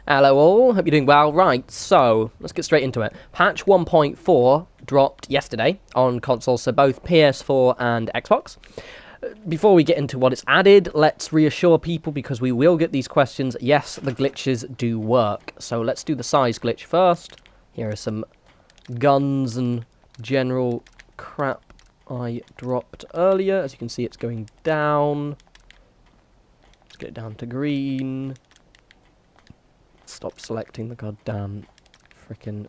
Hello all, hope you're doing well. Right, so let's get straight into it. Patch 1.4 dropped yesterday on consoles, so both PS4 and Xbox. Before we get into what it's added, let's reassure people, because we will get these questions. Yes, the glitches do work. So let's do the size glitch first. Here are some guns and general crap I dropped earlier. As you can see, it's going down. Let's get it down to green. Stop selecting the goddamn frickin'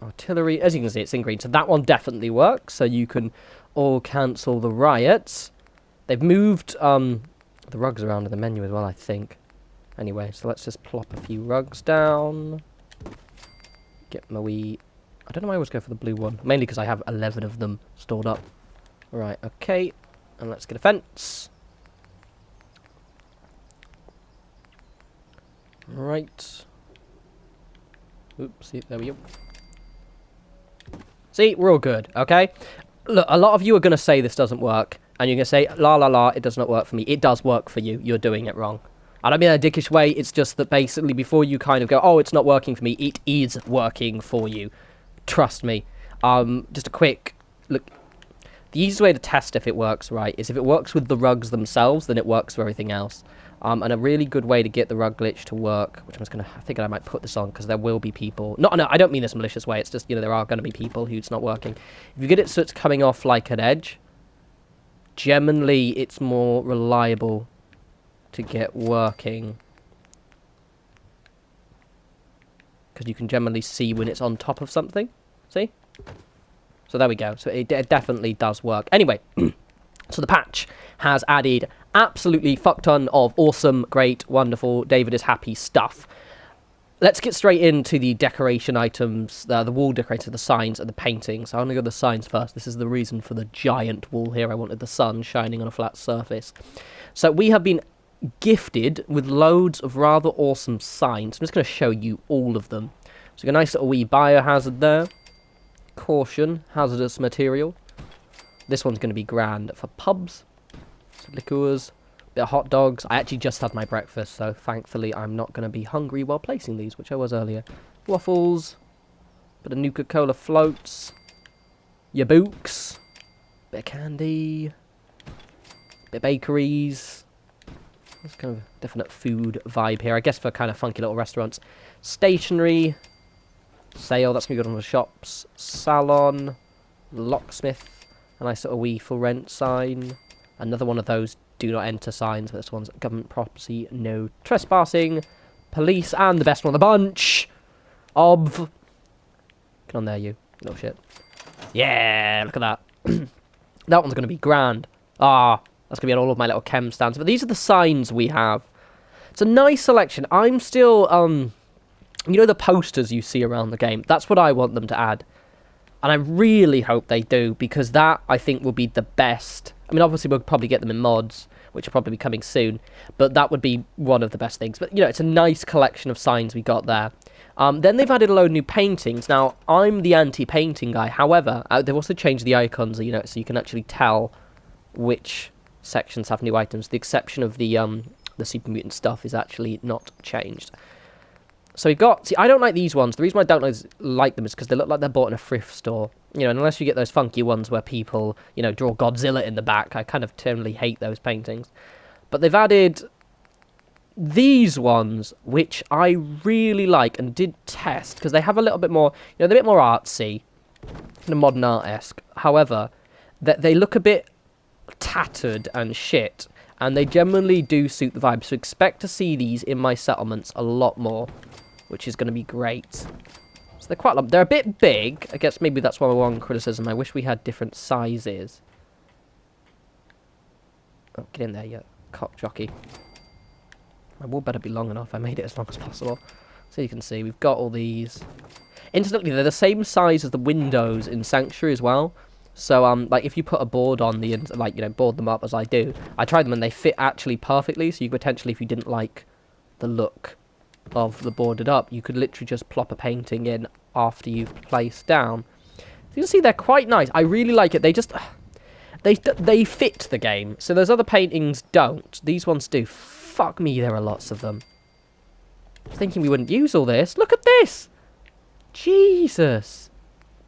artillery. As you can see, it's in green, so that one definitely works. So you can all cancel the riots. They've moved the rugs around in the menu as well, I think. Anyway, so let's just plop a few rugs down. Get my wee... I don't know why I always go for the blue one. Mainly because I have 11 of them stored up. Right, okay. And let's get a fence. Right. Oops, there we go. See, we're all good, okay? Look, a lot of you are going to say this doesn't work, and you're going to say, la la la, it does not work for me. It does work for you. You're doing it wrong. I don't mean in a dickish way, it's just that basically before you kind of go, oh, it's not working for me, it is working for you. Trust me. Just a quick look. The easiest way to test if it works right is if it works with the rugs themselves, then it works for everything else. And a really good way to get the rug glitch to work, which I'm just going to... I think I might put this on, because there will be people... No, I don't mean this malicious way. It's just, there are going to be people who it's not working. If you get it so it's coming off like an edge, generally it's more reliable to get working. Because you can generally see when it's on top of something. See? So there we go. So it definitely does work. Anyway, so the patch has added absolutely fuck ton of awesome, great, wonderful, David is happy stuff. Let's get straight into the decoration items, the wall decorator, the signs, and the paintings. So I'm going to go with the signs first. This is the reason for the giant wall here. I wanted the sun shining on a flat surface. So we have been gifted with loads of rather awesome signs. I'm just going to show you all of them. So we've got a nice little wee biohazard there. Caution, hazardous material. This one's going to be grand for pubs. Liqueurs, bit of hot dogs. I actually just had my breakfast, so thankfully I'm not going to be hungry while placing these, which I was earlier. Waffles, bit of Nuka-Cola floats, your books, bit of candy, bit of bakeries. There's kind of a definite food vibe here, I guess, for kind of funky little restaurants. Stationery, sale, that's going to go on the shops. Salon, locksmith, a nice little wee for rent sign. Another one of those do not enter signs, but this one's government property, no trespassing, police, and the best one of the bunch, Get on there, you little shit. Yeah, look at that. That one's going to be grand. That's going to be on all of my little chem stands. But these are the signs we have. It's a nice selection. I'm still, the posters you see around the game? That's what I want them to add. And I really hope they do, because that, I think, will be the best. I mean, obviously, we'll probably get them in mods, which will probably be coming soon. But that would be one of the best things. But, it's a nice collection of signs we got there. Then they've added a load of new paintings. Now, I'm the anti-painting guy. However, they've also changed the icons, so you can actually tell which sections have new items. The exception of the Super Mutant stuff is actually not changed. So we've got... See, I don't like these ones. The reason why I don't like them is because they look like they're bought in a thrift store. And unless you get those funky ones where people, draw Godzilla in the back, I kind of generally hate those paintings. But they've added these ones, which I really like and did test, because they have a little bit more... they're a bit more artsy, kind of modern art-esque. However, they look a bit tattered and shit, and they generally do suit the vibe. So expect to see these in my settlements a lot more, which is going to be great. So they're quite... They're a bit big. I guess maybe that's one criticism. I wish we had different sizes. Oh, get in there, you cock jockey. My wall better be long enough. I made it as long as possible. So you can see, we've got all these. Incidentally, they're the same size as the windows in Sanctuary as well. So, if you put a board on the... board them up as I do. I tried them and they fit actually perfectly. So you could potentially, if you didn't like the look of the boarded up, you could literally just plop a painting in after you've placed down. So you can see they're quite nice. I really like it. They just... They fit the game. So those other paintings don't. These ones do. Fuck me, there are lots of them. was thinking we wouldn't use all this. Look at this! Jesus!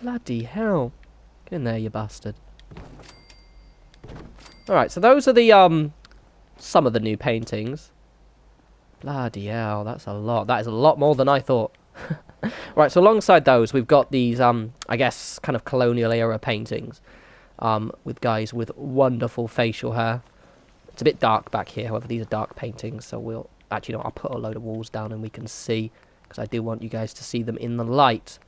Bloody hell. Get in there, you bastard. Alright, so those are the, some of the new paintings. Bloody hell, that's a lot. That is a lot more than I thought. Right, so alongside those, we've got these, I guess, kind of colonial era paintings. With guys with wonderful facial hair. It's a bit dark back here, however, these are dark paintings, so we'll... Actually, no, I'll put a load of walls down and we can see, because I do want you guys to see them in the light.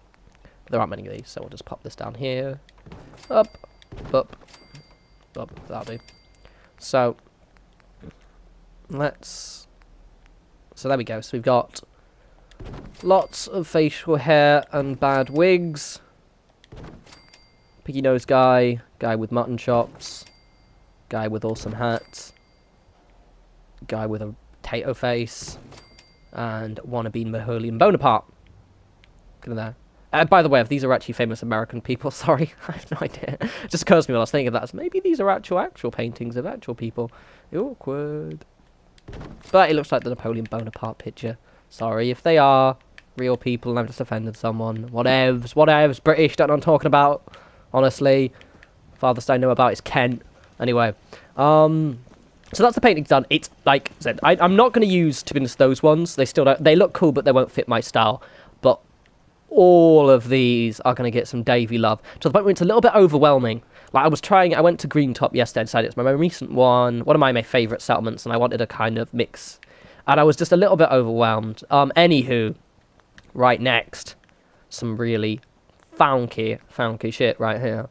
But there aren't many of these, so we'll just pop this down here. Up, up, up, that'll do. So, let's... So there we go, so we've got lots of facial hair and bad wigs. Piggy nose guy, guy with mutton chops, guy with awesome hats, guy with a potato face, and wannabe Napoleon Bonaparte. Look at that. By the way, if these are actually famous American people, sorry, I have no idea. It just occurs to me when I was thinking of that, so maybe these are actual paintings of actual people. Awkward. But it looks like the Napoleon Bonaparte picture. Sorry if they are real people and I've just offended someone. Whatevs, British, don't know what I'm talking about. Honestly, farthest I know about is Kent. Anyway, so that's the painting done. It's like I said, I'm not going to use, to be honest, those ones. They still don't, they look cool, but they won't fit my style. But all of these are going to get some Davy love to the point where it's a little bit overwhelming. Like I went to Green Top yesterday and decided it's my most recent one of my favourite settlements, and I wanted a kind of mix. And I was just a little bit overwhelmed. Anywho, right next, some really funky shit right here.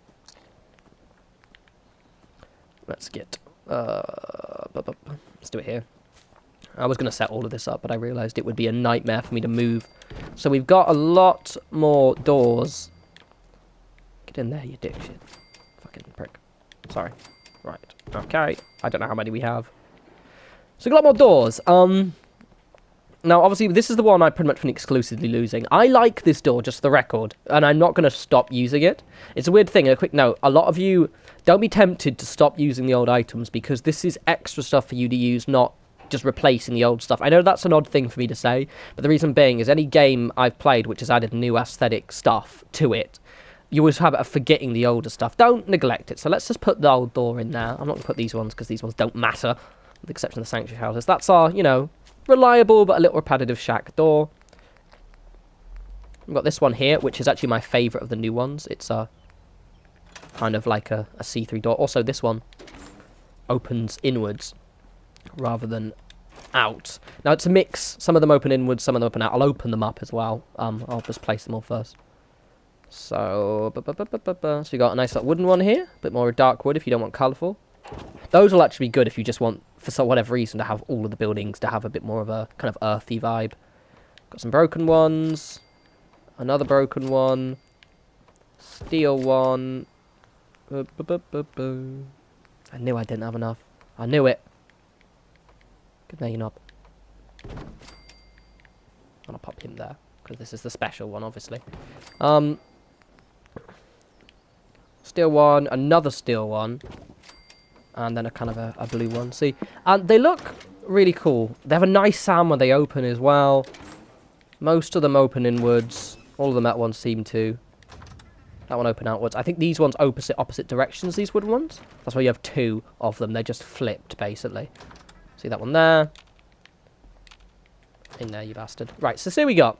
Let's get, let's do it here. I was going to set all of this up, but I realised it would be a nightmare for me to move. So we've got a lot more doors. Get in there, you dick shit. Fucking prick. Sorry. Right. Okay. I don't know how many we have. So we've got a lot more doors. Now, obviously, this is the one I've pretty much been exclusively losing. I like this door, just for the record, and I'm not going to stop using it. It's a weird thing. A quick note. A lot of you, don't be tempted to stop using the old items, because this is extra stuff for you to use, not just replacing the old stuff. I know that's an odd thing for me to say, but the reason being is any game I've played which has added new aesthetic stuff to it, you always have it forgetting the older stuff. Don't neglect it. So let's just put the old door in there. I'm not going to put these ones, because these ones don't matter, with the exception of the sanctuary houses. That's our, you know, reliable but a little repetitive shack door. We've got this one here, which is actually my favourite of the new ones. It's a kind of like a see-through door. Also, this one opens inwards rather than out. Now, it's a mix. Some of them open inwards, some of them open out. I'll open them up as well. I'll just place them all first. So, so you got a nice like, wooden one here. A bit more dark wood if you don't want colourful. Those will actually be good if you just want, for whatever reason, to have all of the buildings to have a bit more of a kind of earthy vibe. Got some broken ones. Another broken one. Steel one. I knew I didn't have enough. I knew it. Good there, you knob. I'll pop him there, because this is the special one, obviously. Steel one, another steel one. And then a kind of a blue one. See, and they look really cool. They have a nice sound when they open as well. Most of them open inwards. All of them at once seem to. That one open outwards. I think these ones opposite directions, these wooden ones. That's why you have two of them. They're just flipped, basically. See that one there? In there, you bastard. Right, so here we go.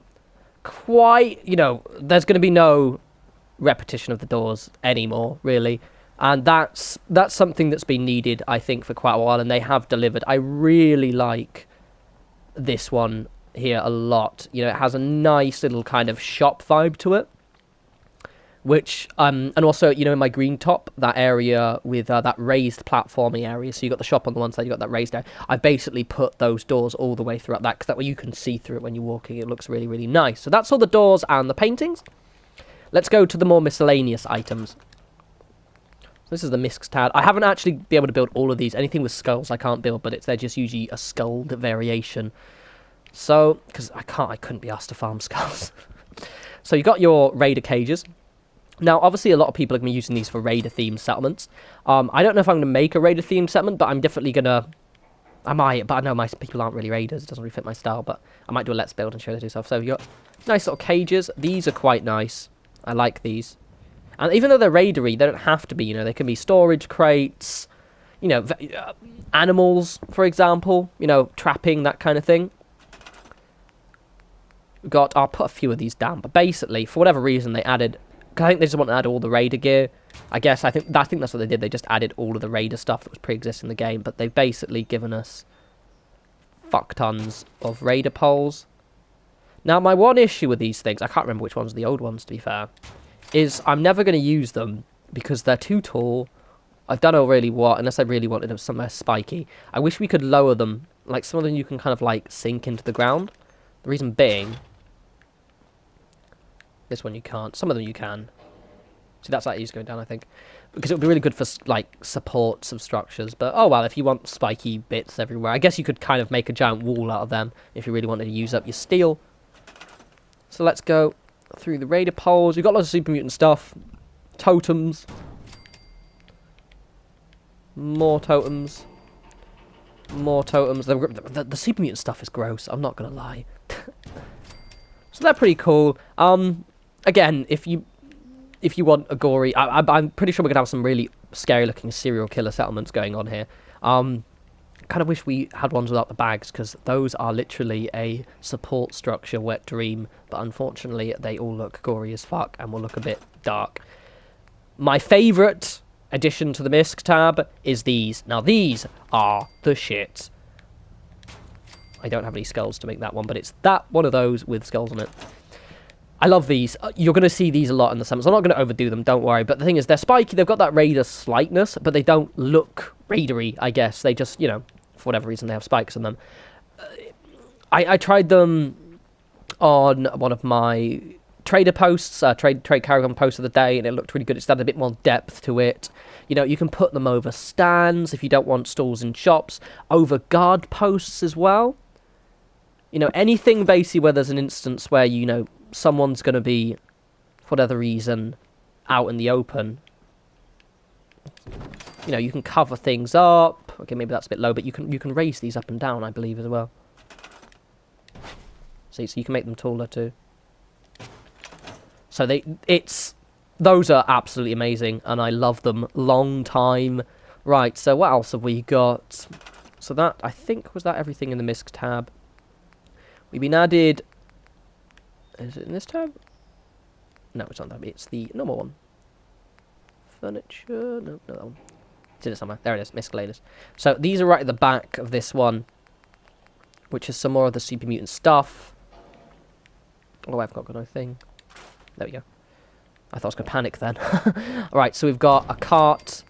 Quite, you know, there's going to be no repetition of the doors anymore, really. And that's something that's been needed, I think, for quite a while, and they have delivered. I really like this one here a lot. You know, it has a nice little kind of shop vibe to it. Which, and also, you know, in my green top, that area with that raised platforming area, so you got the shop on the one side, you got that raised area, I basically put those doors all the way throughout that, because that way you can see through it when you're walking. It looks really, really nice. So that's all the doors and the paintings. Let's go to the more miscellaneous items. So this is the misc tab. I haven't actually been able to build all of these. Anything with skulls I can't build, but they're just usually a skulled variation. So, because I couldn't be asked to farm skulls. So you got your raider cages. Now, obviously, a lot of people are going to be using these for raider-themed settlements. I don't know if I'm going to make a raider-themed settlement, but I'm definitely going to I might, but I know my people aren't really raiders. It doesn't really fit my style, but I might do a let's build and show you stuff. So you got nice little cages. These are quite nice. I like these. And even though they're raidery, they don't have to be, they can be storage crates, animals, for example, trapping, that kind of thing. I'll put a few of these down, but basically, for whatever reason, they added, I think they just want to add all the raider gear. I think that's what they did. They just added all of the raider stuff that was pre-existing in the game, but they've basically given us fuck tons of raider poles. Now, my one issue with these things, I can't remember which ones are the old ones, to be fair, is I'm never going to use them because they're too tall. I don't know really what, unless I really wanted them somewhere spiky. I wish we could lower them. Like, some of them you can kind of, like, sink into the ground. The reason being, this one you can't. Some of them you can. See, that's like he's going down, I think. Because it would be really good for, like, supports of structures. But, oh well, if you want spiky bits everywhere, I guess you could kind of make a giant wall out of them if you really wanted to use up your steel. So let's go through the raider poles. We've got lots of Super Mutant stuff. Totems. More totems. More totems. The Super Mutant stuff is gross, I'm not going to lie. So they're pretty cool. Again, if you want a gory... I'm pretty sure we're going to have some really scary-looking serial killer settlements going on here. Kind of wish we had ones without the bags, because those are literally a support structure wet dream, but unfortunately they all look gory as fuck and will look a bit dark. My favourite addition to the misc tab is these. Now these are the shit. I don't have any skulls to make that one, but it's that one of those with skulls on it. I love these. You're going to see these a lot in the summons. I'm not going to overdo them, don't worry. But the thing is, they're spiky. They've got that raider slightness, but they don't look raidery, I guess. They just, for whatever reason, they have spikes on them. I tried them on one of my trader posts, trade Carrigan post of the day, and it looked really good. It's had a bit more depth to it. You can put them over stands if you don't want stalls in shops, over guard posts as well. Anything basically where there's an instance where, someone's going to be, for whatever reason, out in the open. You can cover things up. Okay, maybe that's a bit low, but you can raise these up and down, I believe, as well. See, so you can make them taller too. So those are absolutely amazing, and I love them. Long time. Right, so what else have we got? So that, I think, was that everything in the misc tab? We've been added... Is it in this tab? No, it's not that. It's the normal one. Furniture... No, that one. It's in it somewhere. There it is, miscellaneous. So these are right at the back of this one, which is some more of the Super Mutant stuff. Oh, I've got no thing. There we go. I thought I was going to panic then. Alright, so we've got a cart.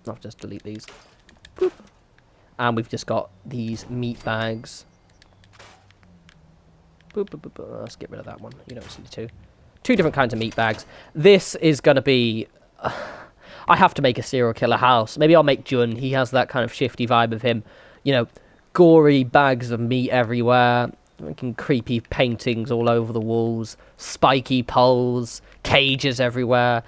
I'll just delete these. Boop. And we've just got these meat bags. Boop, boop, boop, boop. Let's get rid of that one. You don't see the two. Two different kinds of meat bags. This is going to be... I have to make a serial killer house. Maybe I'll make Jun. He has that kind of shifty vibe of him. Gory bags of meat everywhere. Making creepy paintings all over the walls. Spiky poles. Cages everywhere.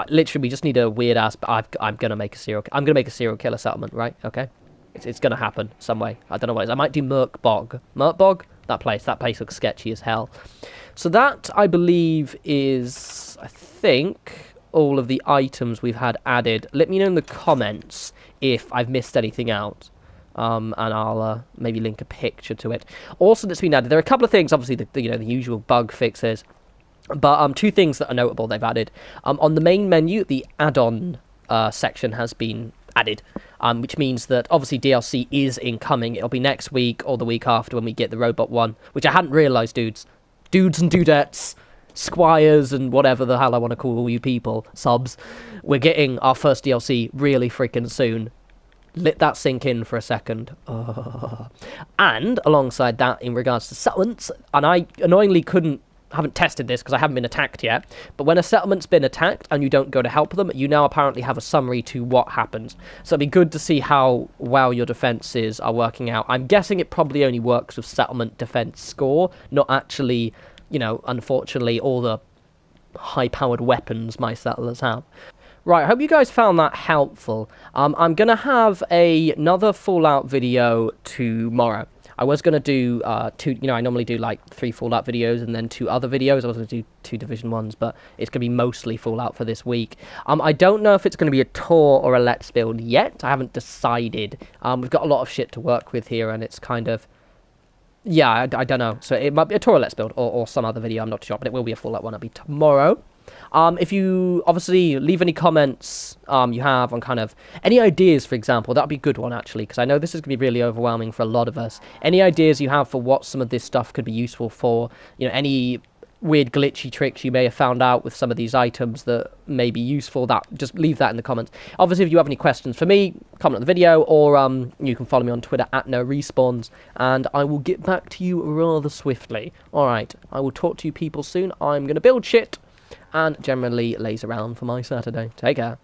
Literally, we just need a weird ass... I'm going to make a serial... I'm going to make a serial killer settlement, right? Okay? It's going to happen some way. I don't know what it is. I might do Merc Bog. Merc Bog? That place looks sketchy as hell. So that, I believe, is, I think, all of the items we've had added. Let me know in the comments if I've missed anything out. And I'll maybe link a picture to it. Also that's been added, there are a couple of things, obviously, the usual bug fixes. But two things that are notable they've added. On the main menu, the add-on section has been added, which means that obviously DLC is incoming. It'll be next week or the week after when we get the robot one, which I hadn't realised, dudes and dudettes, squires and whatever the hell I want to call all you people, subs. We're getting our first DLC really freaking soon. Let that sink in for a second. And alongside that, in regards to settlements, and I annoyingly haven't tested this because I haven't been attacked yet, but when a settlement's been attacked and you don't go to help them, you now apparently have a summary to what happens. So it'd be good to see how well your defences are working out. I'm guessing it probably only works with settlement defence score, not actually, unfortunately, all the high-powered weapons my settlers have. Right, I hope you guys found that helpful. I'm going to have another Fallout video tomorrow. I was going to do two, I normally do like 3 Fallout videos and then 2 other videos. I was going to do 2 Division 1s, but it's going to be mostly Fallout for this week. I don't know if it's going to be a tour or a Let's Build yet. I haven't decided. We've got a lot of shit to work with here, and it's kind of... Yeah, I don't know. So it might be a tour or Let's Build or some other video. I'm not sure, but it will be a Fallout one. It'll be tomorrow. If you obviously leave any comments you have on kind of any ideas, for example, that'd be a good one actually, because I know this is going to be really overwhelming for a lot of us. Any ideas you have for what some of this stuff could be useful for, any weird glitchy tricks you may have found out with some of these items that may be useful, that just leave that in the comments. Obviously, if you have any questions for me, comment on the video, or you can follow me on Twitter at norespawns, and I will get back to you rather swiftly. Alright, I will talk to you people soon. I'm going to build shit and generally laze around for my Saturday. Take care.